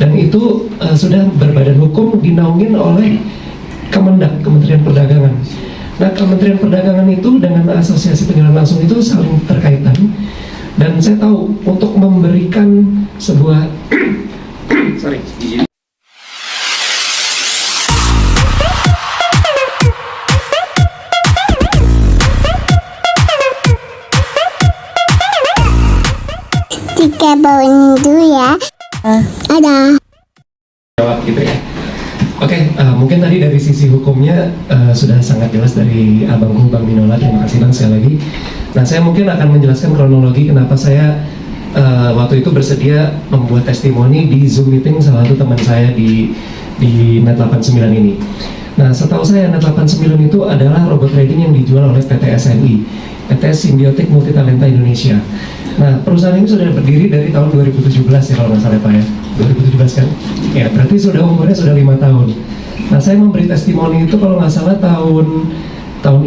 dan itu sudah berbadan hukum dinaungin oleh Kemendak, Kementerian Perdagangan. Nah, Kementerian Perdagangan itu dengan Asosiasi Penjualan Langsung itu saling terkaitan, dan saya tahu untuk memberikan sebuah Tiga bawang dulu ya. Ada. jawab gitu ya. Oke, mungkin tadi dari sisi hukumnya sudah sangat jelas dari abangku Bang Minola. Terima kasih Bang sekali lagi. Nah, saya mungkin akan menjelaskan kronologi kenapa saya waktu itu bersedia membuat testimoni di Zoom meeting salah satu teman saya di Net 89 ini. Nah, setahu saya Net 89 itu adalah robot trading yang dijual oleh PT SMI, PT Symbiotic Multitalenta Indonesia. Nah, perusahaan ini sudah berdiri dari tahun 2017 ya kalau nggak salah Pak ya, 2017 kan? Ya, berarti sudah umurnya sudah 5 tahun. Nah, saya memberi testimoni itu kalau nggak salah tahun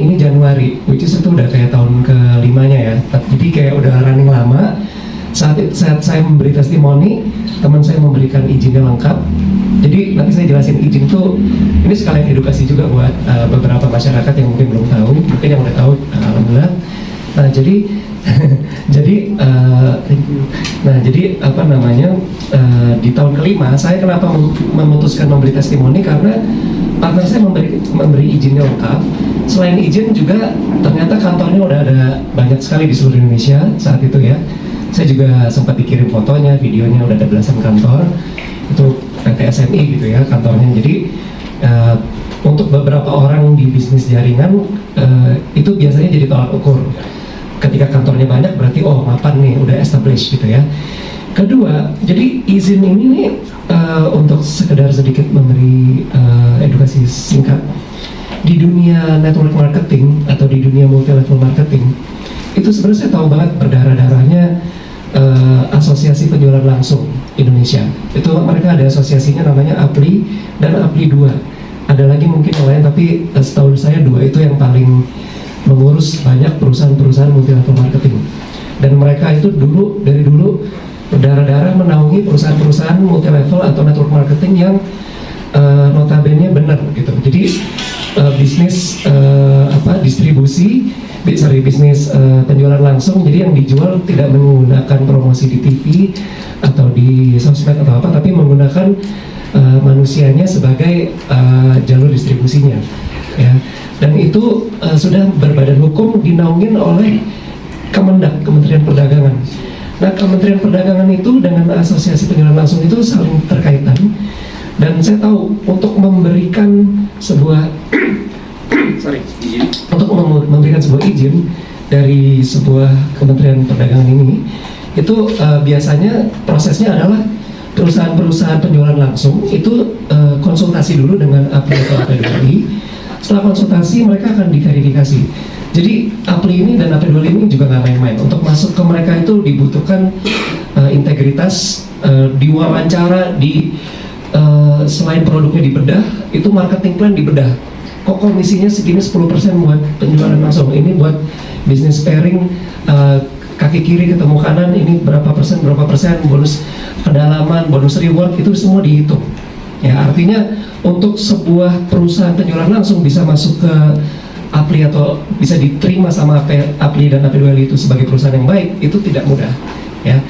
ini Januari, which is itu udah kayak tahun ke-5-nya ya. Jadi kayak udah running lama. Saat saya memberi testimoni, teman saya memberikan izinnya lengkap. Jadi nanti saya jelasin izin tuh, ini sekalian edukasi juga buat beberapa masyarakat yang mungkin belum tahu, mungkin yang udah tahu, alhamdulillah. Nah, jadi jadi apa namanya, di tahun kelima saya kenapa memutuskan memberi testimoni, karena partner saya memberi izinnya lengkap. Selain izin juga ternyata kantornya udah ada banyak sekali di seluruh Indonesia saat itu ya. Saya juga sempat dikirim fotonya, videonya, udah ada belasan kantor. Itu PT SMI gitu ya kantornya. Jadi untuk beberapa orang di bisnis jaringan itu biasanya jadi tolak ukur. Ketika kantornya banyak berarti oh mapan nih, udah established gitu ya. Kedua, jadi izin ini nih untuk sekedar sedikit memberi edukasi singkat. Di dunia network marketing atau di dunia multi level marketing itu sebenarnya saya tahu banget berdarah-darahnya Asosiasi Penjualan Langsung Indonesia. Itu mereka ada asosiasinya namanya APLI dan APLI 2. Ada lagi mungkin yang lain, tapi setahu saya 2 itu yang paling mengurus banyak perusahaan-perusahaan multi level marketing. Dan mereka itu dari dulu berdarah-darah menaungi perusahaan-perusahaan multi level atau network marketing yang notabene benar gitu. Jadi bisnis bisnis penjualan langsung, jadi yang dijual tidak menggunakan promosi di TV atau di sosmed atau apa, tapi menggunakan manusianya sebagai jalur distribusinya ya. Dan itu sudah berbadan hukum dinaungin oleh Kemendak, Kementerian Perdagangan. Nah, Kementerian Perdagangan itu dengan Asosiasi Penjualan Langsung itu saling terkaitan, dan saya tahu untuk memberikan sebuah memberikan sebuah izin dari sebuah Kementerian Perdagangan ini, itu biasanya prosesnya adalah perusahaan-perusahaan penjualan langsung itu konsultasi dulu dengan APLI atau AP2I. Setelah konsultasi mereka akan diverifikasi. Jadi APLI ini dan AP2I ini juga nggak main-main. Untuk masuk ke mereka itu dibutuhkan integritas, diwawancara, selain produknya dibedah, itu marketing plan dibedah. Kok komisinya segini 10% buat penjualan langsung, ini buat business pairing, kaki kiri ketemu kanan, ini berapa persen, bonus kedalaman, bonus reward, itu semua dihitung. Ya, artinya untuk sebuah perusahaan penjualan langsung bisa masuk ke APLI atau bisa diterima sama APLI dan AP2I itu sebagai perusahaan yang baik, itu tidak mudah. Ya,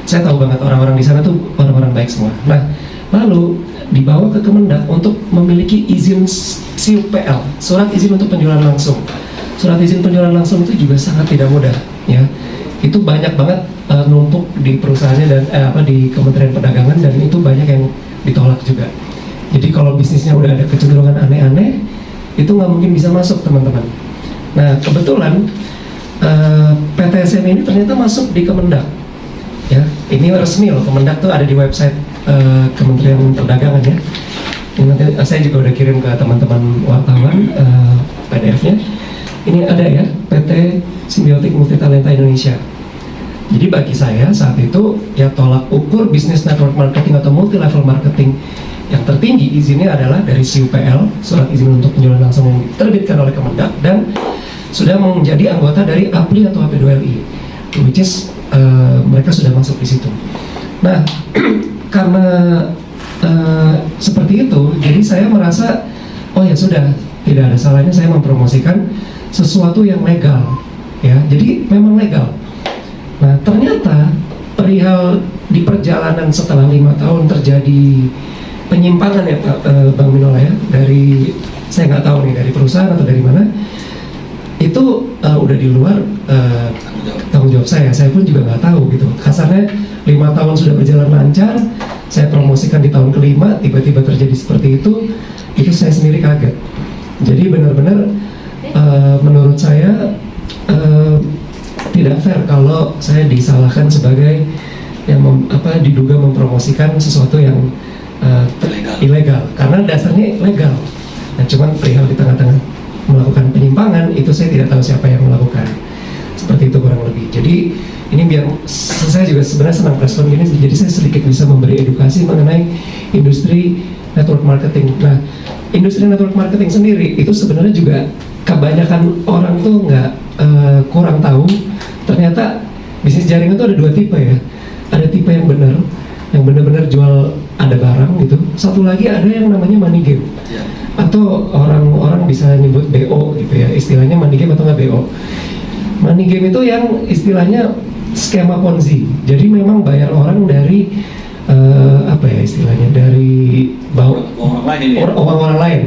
saya tahu banget orang-orang di sana tuh orang-orang baik semua. Nah, lalu dibawa ke Kemendak untuk memiliki izin SIUPL, surat izin untuk penjualan langsung. Surat izin penjualan langsung itu juga sangat tidak mudah, ya. Itu banyak banget numpuk di perusahaannya dan di Kementerian Perdagangan, dan itu banyak yang ditolak juga. Jadi kalau bisnisnya udah ada kecenderungan aneh-aneh, itu nggak mungkin bisa masuk, teman-teman. Nah, kebetulan PT SMI ini ternyata masuk di Kemendak. Ya, ini resmi loh, Kemendak tuh ada di website Kementerian Perdagangan ya. Ini nanti saya juga udah kirim ke teman-teman wartawan PDF-nya. Ini ada ya, PT Symbiotic Multitalenta Indonesia. Jadi bagi saya saat itu ya tolak ukur bisnis network marketing atau multi level marketing yang tertinggi izinnya adalah dari SIUPL, surat izin untuk penjualan langsung yang diterbitkan oleh Kemendak, dan sudah menjadi anggota dari APLI atau AP2I, which is mereka sudah masuk di situ. Nah, karena merasa oh ya sudah, tidak ada salahnya saya mempromosikan sesuatu yang legal, ya. Jadi memang legal. Nah ternyata perihal di perjalanan setelah 5 tahun terjadi penyimpangan ya Pak Bang Minola ya, dari saya nggak tahu nih dari perusahaan atau dari mana, itu udah di luar tanggung jawab saya pun juga nggak tahu gitu. Kasarnya 5 tahun sudah berjalan lancar, saya promosikan di tahun kelima tiba-tiba terjadi seperti itu saya sendiri kaget. Jadi benar-benar menurut saya tidak fair kalau saya disalahkan sebagai yang diduga mempromosikan sesuatu yang ilegal, karena dasarnya legal. Nah cuman perihal di tengah-tengah melakukan penyimpangan itu saya tidak tahu siapa yang melakukan, seperti itu kurang lebih. Jadi ini biar saya juga sebenarnya senang respon gini, jadi saya sedikit bisa memberi edukasi mengenai industri network marketing. Nah industri network marketing sendiri itu sebenarnya juga kebanyakan orang tuh nggak kurang tahu. Ternyata bisnis jaringan itu ada 2 tipe ya. Ada tipe yang benar, yang benar-benar jual ada barang gitu. Satu lagi ada yang namanya money game, atau orang-orang bisa nyebut BO gitu ya, istilahnya money game atau nggak BO. Money game itu yang istilahnya skema Ponzi. Jadi memang bayar orang dari apa ya istilahnya, dari uang orang lain,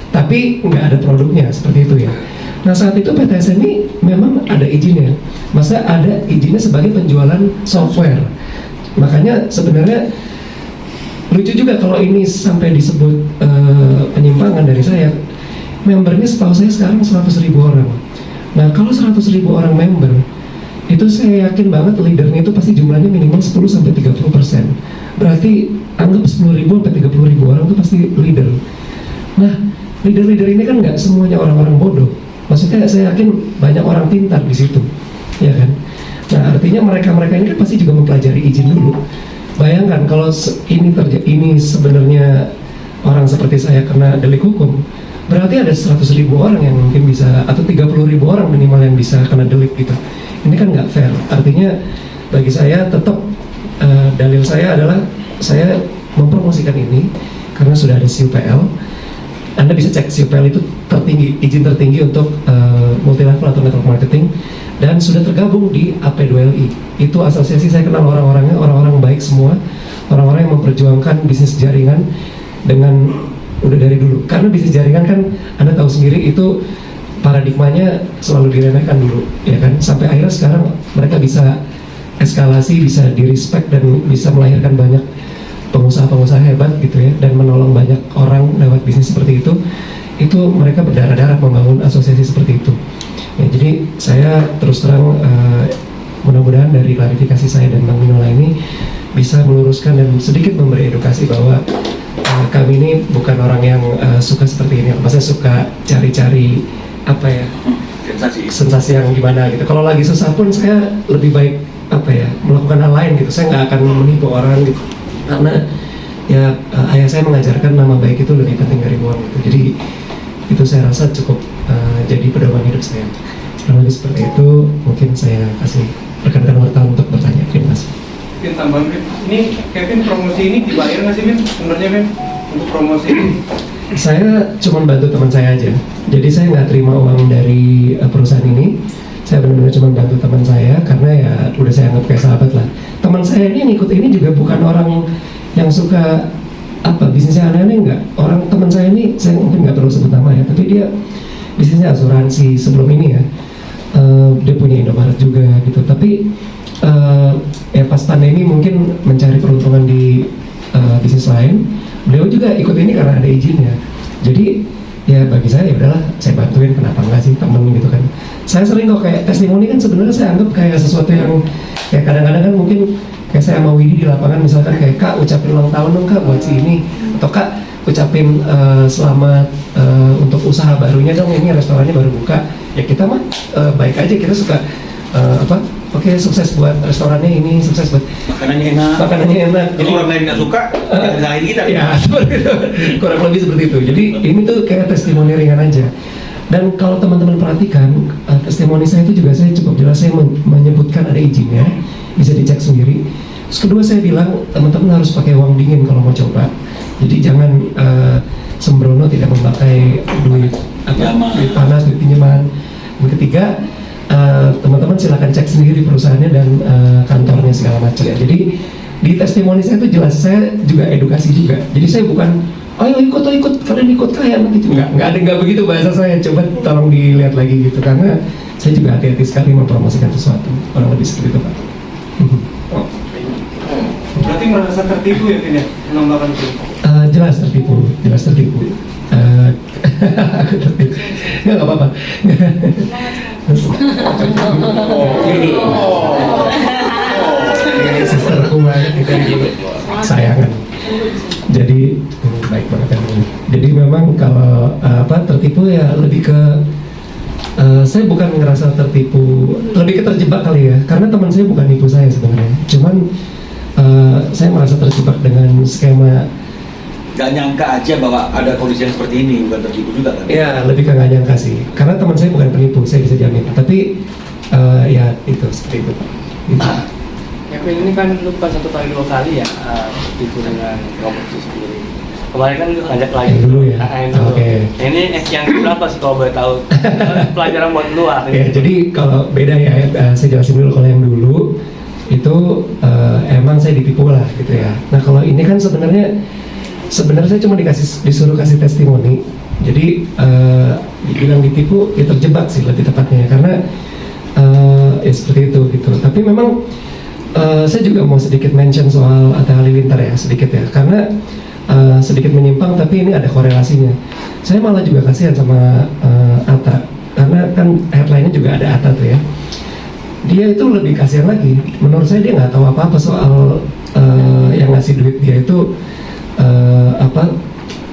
tapi nggak ada produknya, seperti itu ya. Nah saat itu PTSN ini memang ada izinnya, masa ada izinnya sebagai penjualan software. Makanya sebenarnya lucu juga kalau ini sampai disebut penyimpangan dari saya. Membernya setahu saya sekarang 100.000 orang. Nah kalau 100.000 orang member, itu saya yakin banget leadernya itu pasti jumlahnya minimal 10-30%. Berarti anggap 10.000 sampai 30.000 orang itu pasti leader. Nah leader-leader ini kan nggak semuanya orang-orang bodoh. Maksudnya saya yakin banyak orang pintar di situ, ya kan? Nah artinya mereka-mereka ini kan pasti juga mempelajari izin dulu. Bayangkan kalau ini sebenarnya orang seperti saya kena delik hukum, berarti ada 100.000 orang yang mungkin bisa, atau 30.000 orang minimal yang bisa kena delik gitu. Ini kan nggak fair. Artinya bagi saya tetap dalil saya adalah saya mempromosikan ini karena sudah ada CUPL. Anda bisa cek CUPL itu tertinggi, izin tertinggi untuk multi level atau network marketing, dan sudah tergabung di AP2LI. Itu asosiasi, saya kenal orang-orangnya, orang-orang baik semua, orang-orang yang memperjuangkan bisnis jaringan dengan udah dari dulu. Karena bisnis jaringan kan Anda tahu sendiri itu paradigmanya selalu diremehkan dulu, ya kan? Sampai akhirnya sekarang mereka bisa eskalasi, bisa di-respect dan bisa melahirkan banyak pengusaha-pengusaha hebat gitu ya, dan menolong banyak orang lewat bisnis seperti itu mereka berdarah-darah membangun asosiasi seperti itu ya. Jadi saya terus terang mudah-mudahan dari klarifikasi saya dan Bang Minola ini bisa meluruskan dan sedikit memberi edukasi bahwa kami ini bukan orang yang suka seperti ini, maksudnya suka cari-cari apa ya, sensasi yang gimana gitu. Kalau lagi susah pun saya lebih baik apa ya, melakukan hal lain gitu. Saya nggak akan menipu orang gitu, karena ya ayah saya mengajarkan nama baik itu lebih penting dari uang gitu. Jadi itu saya rasa cukup jadi pedoman hidup saya. Kurang lebih seperti itu. Mungkin saya kasih rekan-rekan wartawan untuk bertanya. Terima kasih. Mungkin tambahan, ini Kevin promosi ini dibayar nggak sih, Vin? Sebenarnya, Vin, untuk promosi ini? Saya cuma bantu teman saya aja. Jadi saya nggak terima uang dari perusahaan ini. Saya benar-benar cuma bantu teman saya karena ya udah saya anggap kayak sahabat lah. Teman saya ini yang ikut ini juga bukan orang yang suka apa bisnisnya aneh-aneh, enggak. Orang teman saya ini, saya mungkin nggak perlu sebut nama ya, tapi dia bisnisnya asuransi sebelum ini ya. Dia punya Indomaret juga gitu. Tapi ya pas pandemi mungkin mencari peruntungan di bisnis lain. Beliau juga ikut ini karena ada izinnya. Jadi ya bagi saya ya udahlah, saya bantuin, kenapa enggak sih, temen gitu kan. Saya sering kok kayak testimoni kan sebenarnya saya anggap kayak sesuatu yang kayak kadang-kadang kan mungkin kayak saya sama Widi di lapangan misalkan kayak Kak ucapin ulang tahun dong Kak buat si ini, atau Kak ucapin selamat untuk usaha barunya dong, ini restorannya baru buka. Ya kita mah baik aja, kita suka oke, sukses buat restorannya ini, sukses buat makanannya enak. Jadi orang lain nggak suka, jangan salahin kita. Ya, seperti itu. Kurang lebih seperti itu. Jadi ini tuh kayak testimoni ringan aja. Dan kalau teman-teman perhatikan, testimoni saya itu juga saya cukup jelas, saya menyebutkan ada izinnya, bisa dicek sendiri. Terus kedua saya bilang, teman-teman harus pakai uang dingin kalau mau coba. Jadi jangan sembrono, tidak memakai duit duit panas, duit pinjaman. Yang ketiga, teman-teman silakan cek sendiri perusahaannya dan kantornya segala macam. Jadi di testimoni saya itu jelas, saya juga edukasi juga. Jadi saya bukan ayo ikut, kalian ikut kalian gitu. Nggak begitu bahasa saya. Coba tolong dilihat lagi gitu, karena saya juga hati-hati sekali mempromosikan sesuatu. Kurang lebih seperti itu, Pak. Berarti merasa tertipu ya, Vin ya? Menambahkan itu? Jelas tertipu. Aku tertipu. Nggak apa-apa. Ini sisterku banget, kita sayangan. Jadi baik banget kan. Jadi memang kalau tertipu ya lebih ke saya bukan ngerasa tertipu, lebih ke terjebak kali ya. Karena teman saya bukan nipu saya sebenarnya. Cuman saya merasa terjebak dengan skema. Gak nyangka aja bahwa ada kondisi yang seperti ini, bukan tertipu juga kan? Ya, lebih ke nggak nyangka sih. Karena teman saya bukan penipu, saya bisa jamin. Tapi ya itu seperti itu. Gitu. Kevin, ini kan lu bukan 1 kali 2 kali ya tipu dengan promosi sendiri. Kemarin kan lu ngajak lagi Yang dulu ya? Yang dulu. Oke. Ini yang berapa sih kalau boleh tahu? Pelajaran buat lu Ya, jadi kalau beda ya, saya jelasin dulu. Kalau yang dulu itu emang saya ditipu lah gitu ya. Nah kalau ini kan sebenarnya saya cuma disuruh kasih testimoni. Jadi dibilang ditipu, ya terjebak sih lebih tepatnya, karena ya seperti itu gitu. Tapi memang saya juga mau sedikit mention soal Atta Halilintar ya, sedikit ya, karena sedikit menyimpang tapi ini ada korelasinya. Saya malah juga kasihan sama Atta, karena kan headline-nya juga ada Atta tuh ya. Dia itu lebih kasihan lagi. Menurut saya dia nggak tahu apa-apa soal yang ngasih duit dia itu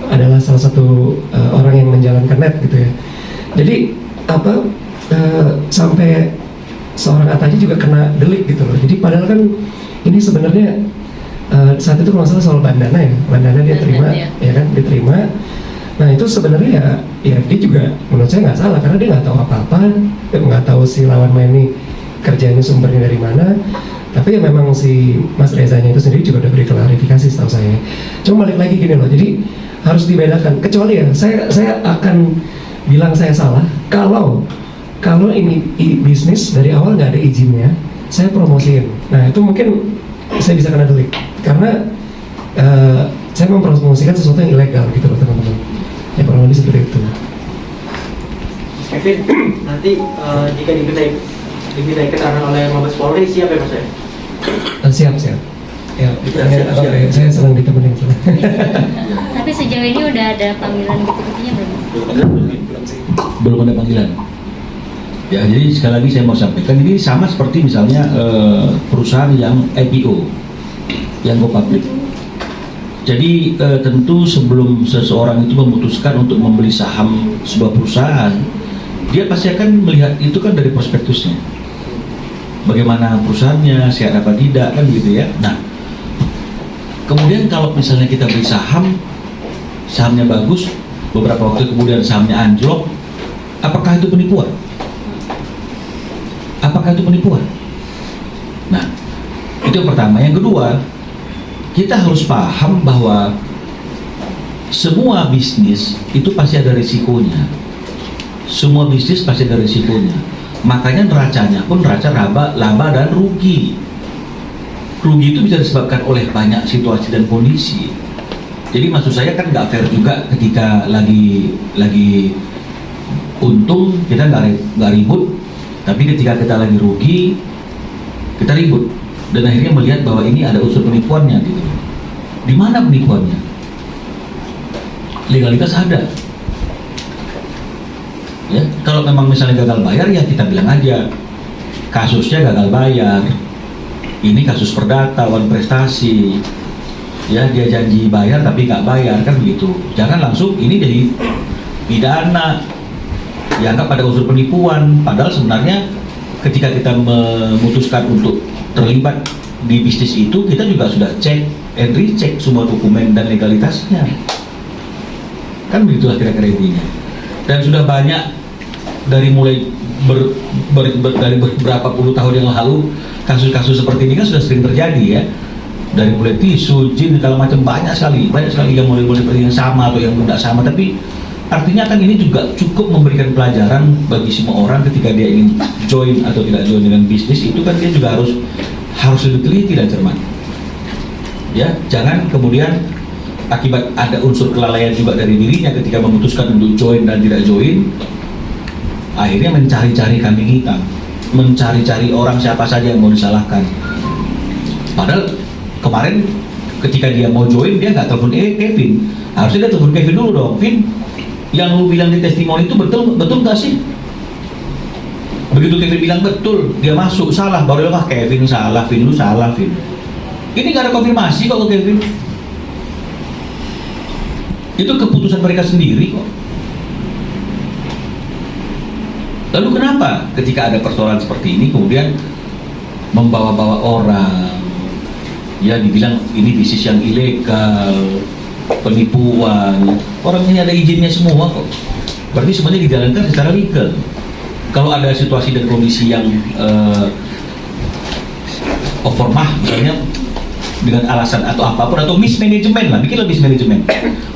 adalah salah satu orang yang menjalankan net gitu ya. Jadi sampai seorang Atta aja juga kena delik gitu loh. Jadi padahal kan ini sebenarnya saat itu kalau nggak salah soal bandana dia terima, ya kan, diterima. Nah itu sebenarnya ya dia juga menurut saya nggak salah, karena dia nggak tahu apa-apa, dia nggak tahu si lawan main ini kerjanya sumbernya dari mana. Tapi ya memang si Mas Rezanya itu sendiri juga udah beri klarifikasi setahu saya. Cuma balik lagi gini loh, jadi harus dibedakan. Kecuali ya saya akan bilang saya salah kalau ini bisnis dari awal nggak ada izinnya, saya promosiin. Nah itu mungkin saya bisa kena delik, karena saya mempromosikan sesuatu yang ilegal gitu loh teman-teman. Ya kurang lebih seperti itu. Kevin, nanti jika dimintai keterangan oleh Mabes Polri, siap ya Mas ya? Siap. Ya, saya senang ditemenin. Tapi sejauh ini udah ada panggilan gitu-gitunya belum? Belum ada panggilan. Ya, jadi sekali lagi saya mau sampaikan, ini sama seperti misalnya perusahaan yang IPO, yang go public. Jadi tentu sebelum seseorang itu memutuskan untuk membeli saham sebuah perusahaan, dia pasti akan melihat itu kan dari prospektusnya. Bagaimana perusahaannya, sehat apa tidak, kan gitu ya. Nah, kemudian kalau misalnya kita beli sahamnya bagus, beberapa waktu kemudian sahamnya anjlok, apakah itu penipuan? Nah, itu yang pertama. Yang kedua, kita harus paham bahwa semua bisnis itu pasti ada risikonya. Semua bisnis pasti ada risikonya. Makanya neracanya pun neraca laba dan rugi. Rugi itu bisa disebabkan oleh banyak situasi dan kondisi. Jadi maksud saya kan nggak fair juga ketika lagi untung kita nggak ribut, tapi ketika kita lagi rugi kita ribut, dan akhirnya melihat bahwa ini ada unsur penipuannya gitu. Di mana penipuannya? Legalitas ada. Ya, kalau memang misalnya gagal bayar, ya kita bilang aja kasusnya gagal bayar, ini kasus perdata, wan prestasi, ya dia janji bayar tapi nggak bayar, kan begitu. Jangan langsung ini jadi pidana, dianggap ada unsur penipuan, padahal sebenarnya ketika kita memutuskan untuk terlibat di bisnis itu, kita juga sudah cek and recheck semua dokumen dan legalitasnya, kan begitulah kira-kira intinya. Dan sudah banyak dari mulai dari beberapa puluh tahun yang lalu kasus-kasus seperti ini kan sudah sering terjadi ya. dari mulai tisu, jin, segala macam banyak sekali yang mulai yang sama atau yang tidak sama. Tapi artinya kan ini juga cukup memberikan pelajaran bagi semua orang ketika dia ingin join atau tidak join dengan bisnis itu kan dia juga harus lebih teliti dan cermat. Ya, jangan kemudian akibat ada unsur kelalaian juga dari dirinya ketika memutuskan untuk join dan tidak join, akhirnya mencari-cari kambing hitam, mencari-cari orang siapa saja yang mau disalahkan. Padahal kemarin ketika dia mau join dia nggak telepon Kevin, harusnya dia telepon Kevin dulu dong. Vin, yang lu bilang di testimoni itu betul nggak sih? Begitu Kevin bilang betul, dia masuk, salah, baru dia Kevin salah, Vin lu salah, Vin. Ini nggak ada konfirmasi kok ke Kevin. Itu keputusan mereka sendiri kok. Lalu kenapa ketika ada persoalan seperti ini kemudian membawa-bawa orang, ya dibilang ini bisnis yang ilegal, penipuan, orang ini ada izinnya semua kok. Berarti semuanya dijalankan secara legal. Kalau ada situasi dan kondisi yang overmah misalnya dengan alasan atau apapun atau mismanagement lah, bikinlah mismanagement.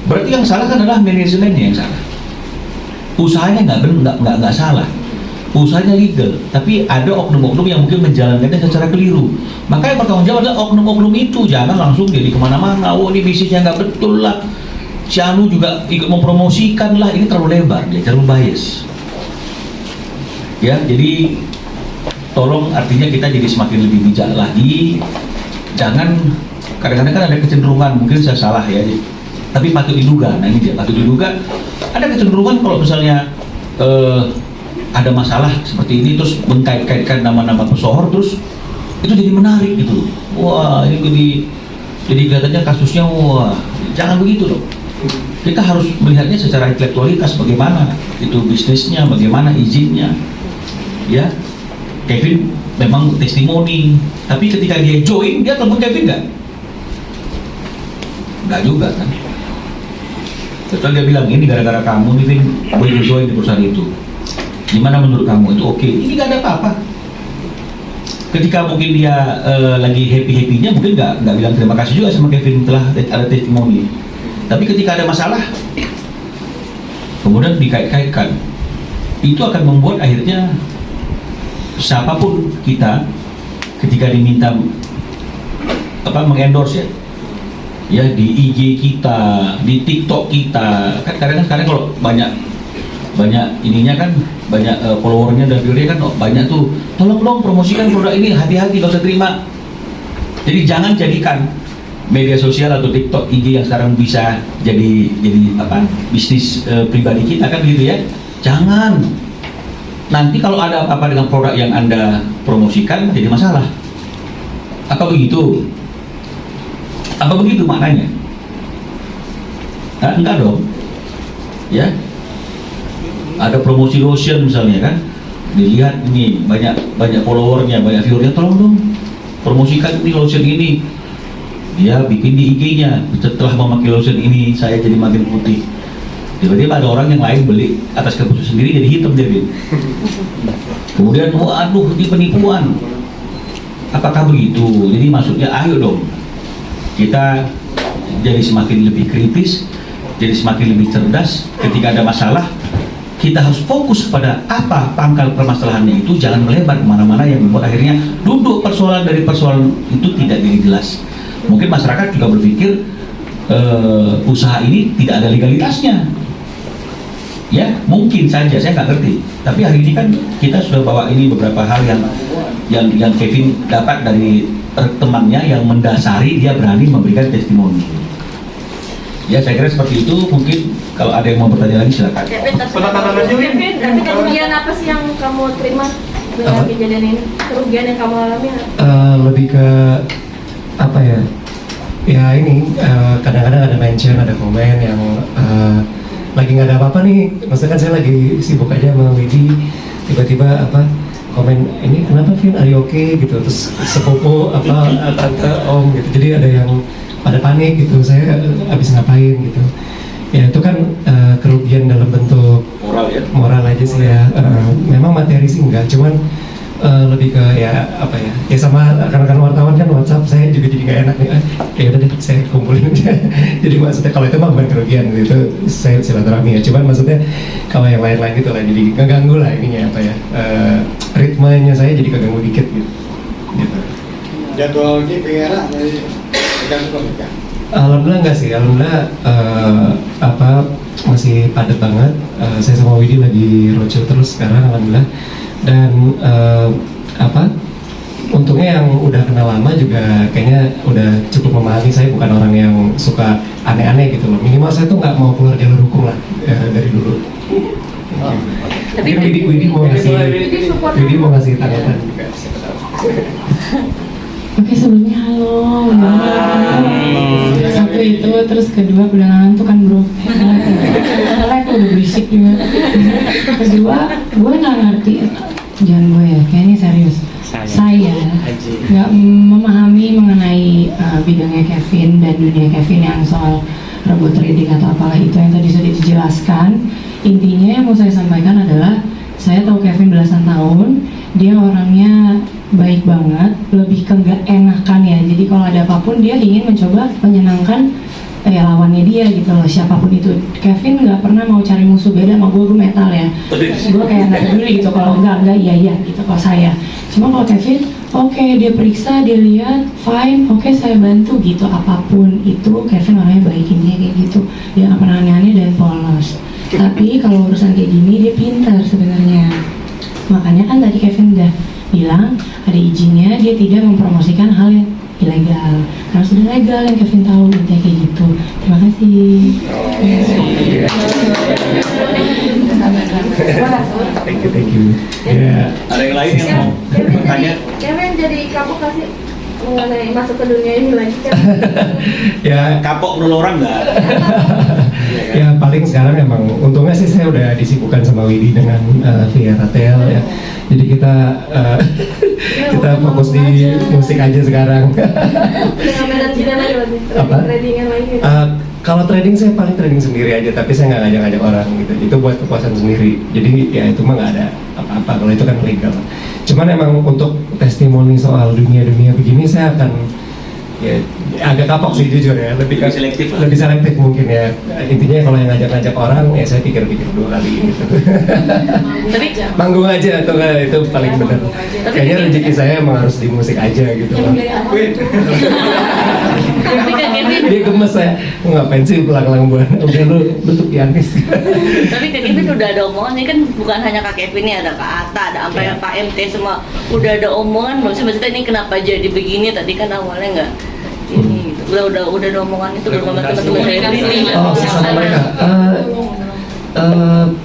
Berarti yang salah kan adalah manajemennya yang salah. Usahanya nggak salah, usahanya legal, tapi ada oknum-oknum yang mungkin menjalankannya secara keliru. Maka yang bertanggung jawab adalah oknum-oknum itu, jangan langsung jadi kemana-mana. Oh ini bisnisnya nggak betul lah, si Anu juga ikut mempromosikan lah, ini terlalu lebar, dia terlalu bias. Ya, jadi tolong artinya kita jadi semakin lebih bijak lagi. Jangan, kadang-kadang kan ada kecenderungan, mungkin saya salah ya, tapi patut diduga. Nah ini dia, patut diduga ada kecenderungan kalau misalnya ada masalah seperti ini terus mengkait-kaitkan nama-nama pesohor, terus itu jadi menarik gitu. Wah ini jadi kelihatannya kasusnya, wah jangan begitu loh. Kita harus melihatnya secara intelektualitas, bagaimana itu bisnisnya, bagaimana izinnya. Ya, Kevin memang testimoni, tapi ketika dia join, dia telepon Kevin nggak? Nggak juga kan? Setelah dia bilang, ini gara-gara kamu nih Vin, boleh join di perusahaan itu. Gimana menurut kamu? Itu oke. Ini nggak ada apa-apa. Ketika mungkin dia lagi happy-happynya, mungkin nggak bilang terima kasih juga sama Kevin telah ada testimoni. Tapi ketika ada masalah, kemudian dikait-kaitkan, itu akan membuat akhirnya siapapun kita ketika diminta mengendorse ya di IG kita, di TikTok kita, kan kadang-kadang sekarang kalau banyak ininya kan, banyak followernya dan viewernya kan banyak tuh, tolong dong promosikan produk ini, hati-hati kalau saya terima. Jadi jangan jadikan media sosial atau TikTok, IG yang sekarang bisa jadi bisnis pribadi kita kan gitu ya. Jangan. Nanti kalau ada apa-apa dengan produk yang Anda promosikan jadi masalah. Apa begitu? Apa begitu maknanya? Nah, enggak dong. Ya. Ada promosi lotion misalnya kan. Dilihat ini banyak followernya, banyak viewernya, tolong dong promosikan ini lotion ini. Dia bikin di IG-nya, setelah memakai lotion ini saya jadi makin putih. Tiba-tiba ada orang yang lain beli atas keputusan sendiri jadi hitam dia. Kemudian waduh ini penipuan. Apakah begitu? Jadi maksudnya ayo dong kita jadi semakin lebih kritis, jadi semakin lebih cerdas. Ketika ada masalah kita harus fokus pada apa pangkal permasalahannya itu, jangan melebar kemana-mana yang membuat akhirnya duduk persoalan dari persoalan itu tidak jadi jelas. Mungkin masyarakat juga berpikir usaha ini tidak ada legalitasnya. Ya, mungkin saja, saya nggak ngerti. Tapi hari ini kan kita sudah bawa ini beberapa hal yang Kevin dapat dari temannya yang mendasari dia berani memberikan testimoni. Ya, saya kira seperti itu. Mungkin kalau ada yang mau bertanya lagi silakan. Kevin, tapi kerugian apa sih yang kamu terima dengan kejadian ini? Kerugian yang kamu alami? Lebih ke apa ya? Ya ini kadang-kadang ada mention, ada komen yang lagi nggak ada apa-apa nih, maksudnya kan saya lagi sibuk aja sama Widi, tiba-tiba komen ini kenapa Vin, are you okay gitu, terus sepupu tante om gitu, jadi ada yang pada panik gitu, saya habis ngapain gitu. Ya itu kan kerugian dalam bentuk moral ya, moral aja sih ya. Memang materi sih enggak, cuman lebih ke ya apa ya sama rekan-rekan wartawan kan WhatsApp saya juga jadi nggak enak nih ya udah deh saya kumpulin aja. Jadi maksudnya kalau itu mah bukan kerugian itu saya silaturahmi ya, cuman maksudnya kalau yang lain-lain gitu lah jadi ngeganggu lah ininya apa ya ritmenya saya jadi keganggu dikit gitu. Jadwal ini pengen tergantung kan? Alhamdulillah enggak sih, alhamdulillah masih padat banget. Saya sama Widi lagi roadshow terus sekarang alhamdulillah. Dan untungnya yang udah kenal lama juga kayaknya udah cukup memahami saya bukan orang yang suka aneh-aneh gitu loh. Minimal saya tuh nggak mau keluar jalur hukum lah dari dulu. Tapi Widi mau ngasih tanggapan juga. Oke, sebelumnya halo. Satu itu, terus kedua pedangan tuh kan bro. Like udah berisik juga. Kedua, gue nggak ngerti. Jangan gue ya, kayaknya serius. Saya nggak memahami mengenai bidangnya Kevin dan dunia Kevin yang soal robot trading atau apalah itu yang tadi sudah dijelaskan. Intinya yang mau saya sampaikan adalah saya tahu Kevin belasan tahun, dia orangnya baik banget, lebih ke nggak enakan ya. Jadi kalau ada apapun dia ingin mencoba menyenangkan lawannya dia gitu loh, siapapun itu. Kevin nggak pernah mau cari musuh, beda sama gue metal ya. Gue kayak nggak peduli gitu, kalau enggak iya gitu kalau saya. Cuma kalau Kevin, oke, dia periksa, dia lihat, fine, oke, saya bantu gitu. Apapun itu Kevin orangnya baik, intinya kayak gitu. Dia nggak pernah aneh-aneh dan polos. Tapi kalau urusan kayak gini dia pintar sebenarnya. Makanya kan tadi Kevin udah bilang ada izinnya, dia tidak mempromosikan hal yang ilegal. Karena sudah legal yang Kevin tahu, intinya kayak gitu. Terima kasih. Thank you. Ya. Ada yang lain yang mau bertanya? Kevin jadi kapok kasih mengenai masuk ke dunia ini lagi kan? Ya Kapok menurut orang nggak? ya paling sekarang emang untungnya sih saya udah disibukkan sama Widi dengan via Ratel ya. Jadi kita fokus di musik aja sekarang. Dengan manajemen lagi tradingan lagi. Kalau trading saya paling trading sendiri aja, tapi saya nggak ngajak-ngajak orang gitu. Itu buat kepuasan sendiri. Jadi ya itu mah nggak ada apa-apa. Kalau itu kan legal. Cuman emang untuk testimoni soal dunia-dunia begini saya akan ya agak kapok sih jujur ya, lebih selektif mungkin ya. Intinya kalau yang ngajak-ngajak orang ya saya pikir-pikir 2 kali gitu. Tapi Manggung aja atau enggak, itu paling benar. Kayaknya rezeki saya emang harus di musik aja gitu loh. tapi Kak Kevin, Dia gemes saya, ngapain sih pulang-pulang buat udah lu tuh pianis. tapi Kak Kevin udah ada omongan ini kan, bukan hanya Kak Kevin nih, ada Kak Atta, ada sampai Pak MT semua udah ada omongan belum sih, maksudnya ini kenapa jadi begini, tadi kan awalnya nggak ini gitu. Udah ada omongan itu belum sama teman-teman saya. Oh, sama mereka.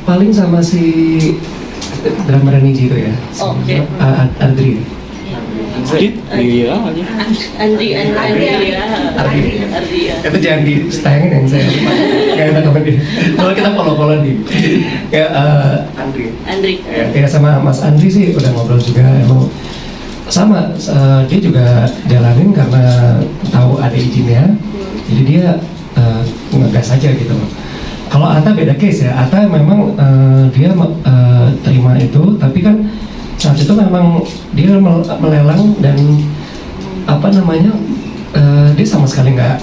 Paling sama si drummer Niji itu ya. Oke. Andri. Iya aja. Andri ya. Itu jangan di setengin yang saya kayak enak sama dia. Kalau kita follow nih kayak Andri. Ya sama Mas Andri sih udah ngobrol juga, emang sama dia juga jalanin karena tahu ada izinnya, jadi dia ngegas aja gitu loh. Kalau Atta beda case ya, Atta memang dia terima itu, tapi kan saat itu memang dia melelang dan dia sama sekali nggak,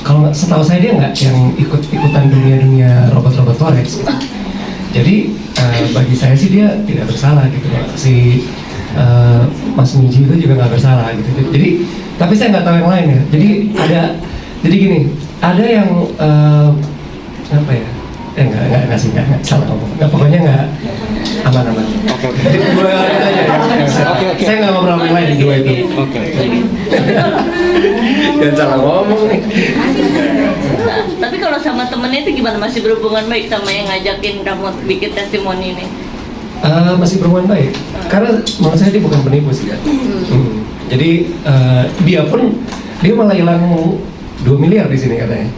kalau setahu saya dia nggak yang ikutan dunia robot forex gitu. Jadi bagi saya sih dia tidak bersalah gitu loh. Si Mas Niji itu juga nggak bersalah gitu. Jadi tapi saya nggak tahu yang lain ya. Jadi gini, ada yang nggak salah ngomong. Pokoknya nggak aman. Oke. Dua aja ya. Saya nggak ngobrol sama yang lain di dua itu. Oke. Jangan salah ngomong nih. Nah, tapi kalau sama temennya itu gimana? Masih berhubungan baik sama yang ngajakin kamu bikin testimoni ini? Masih berhubungan baik. Karena menurut saya dia bukan penipu sih kan. Jadi dia malah hilang 2 miliar di sini katanya.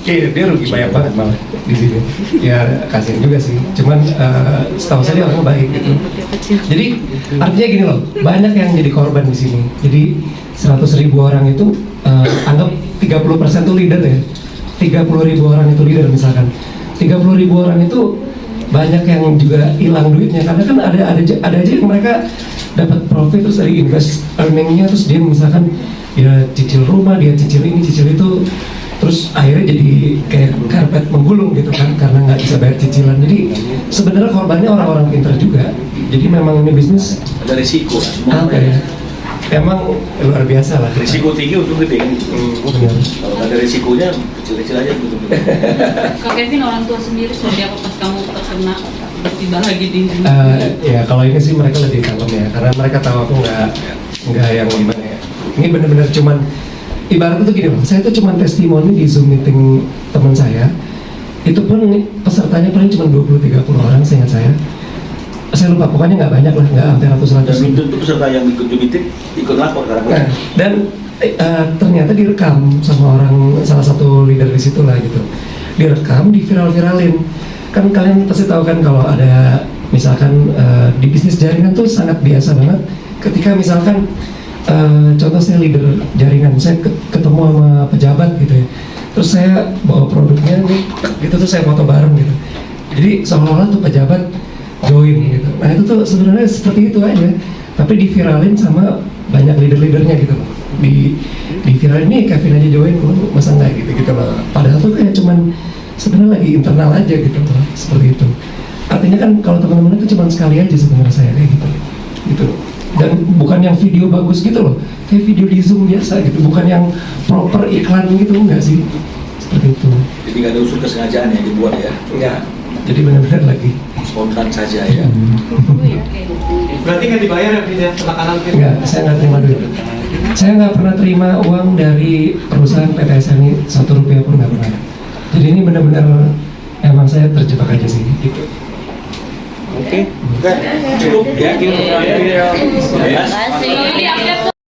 Dia rugi banyak banget malah di sini. Ya kasihan juga sih. Cuman setahu saya dia orangnya baik gitu. Jadi artinya gini loh, banyak yang jadi korban di sini. Jadi 100.000 orang itu anggap 30% itu leader ya. 30.000 orang itu leader misalkan. 30.000 orang itu banyak yang juga hilang duitnya karena kan ada aja yang mereka dapat profit terus dari invest earningnya, terus dia misalkan dia cicil rumah, dia cicil ini cicil itu, terus akhirnya jadi kayak karpet menggulung gitu kan karena nggak bisa bayar cicilan. Jadi sebenarnya korbannya orang-orang pintar juga. Jadi memang ini bisnis Ada risiko lah semua. apa ya? Emang luar biasa lah. Risiko tinggi untuk gede kan. Benar. Kalau nggak ada risikonya kecil-kecil aja gitu. Kak Kevin, orang tua sendiri seperti apa pas kamu terkena tiba lagi di Ya kalau ini sih mereka lebih kalem ya, karena mereka tahu aku nggak yang gimana ya. Ini benar-benar cuman ibaratnya tuh gini loh, saya tuh cuman testimoni di Zoom meeting teman saya. Itu pun pesertanya paling cuma 20-30 orang seingat saya. Saya lupa, pokoknya nggak banyak lah, nggak sampai ratus-ratus. Dan itu peserta yang ikut meeting ikut lapor karena Nah, dan ternyata direkam sama salah satu leader di situ lah gitu. Direkam, diviral-viralin. Kan kalian pasti tahu kan kalau ada misalkan di bisnis jaringan tuh sangat biasa banget ketika misalkan contoh saya leader jaringan, saya ketemu sama pejabat gitu ya, terus saya bawa produknya nih, gitu tuh saya foto bareng gitu. Jadi seolah-olah tuh pejabat join gitu. Nah itu tuh sebenarnya seperti itu aja, tapi diviralin sama banyak leader-leadernya gitu loh. Di viralin nih Kevin aja join, masa nggak gitu loh. Padahal tuh kayak cuman sebenarnya lagi internal aja gitu loh, seperti itu. Artinya kan kalau teman-teman itu cuma sekali aja sebenarnya saya kayak gitu loh. Dan bukan yang video bagus gitu loh, kayak video di Zoom biasa gitu, bukan yang proper iklan gitu, enggak sih, seperti itu. jadi nggak ada unsur kesengajaan yang dibuat ya. Enggak, jadi benar-benar lagi Spontan saja ya. Berarti nggak dibayar ya Vin ya, makanan Vin? enggak, saya nggak terima duit. Saya nggak pernah terima uang dari perusahaan PT SNI, Rp1 pun nggak pernah. Jadi ini benar-benar emang saya terjebak aja sih gitu. Oke, cukup ya. Terima kasih.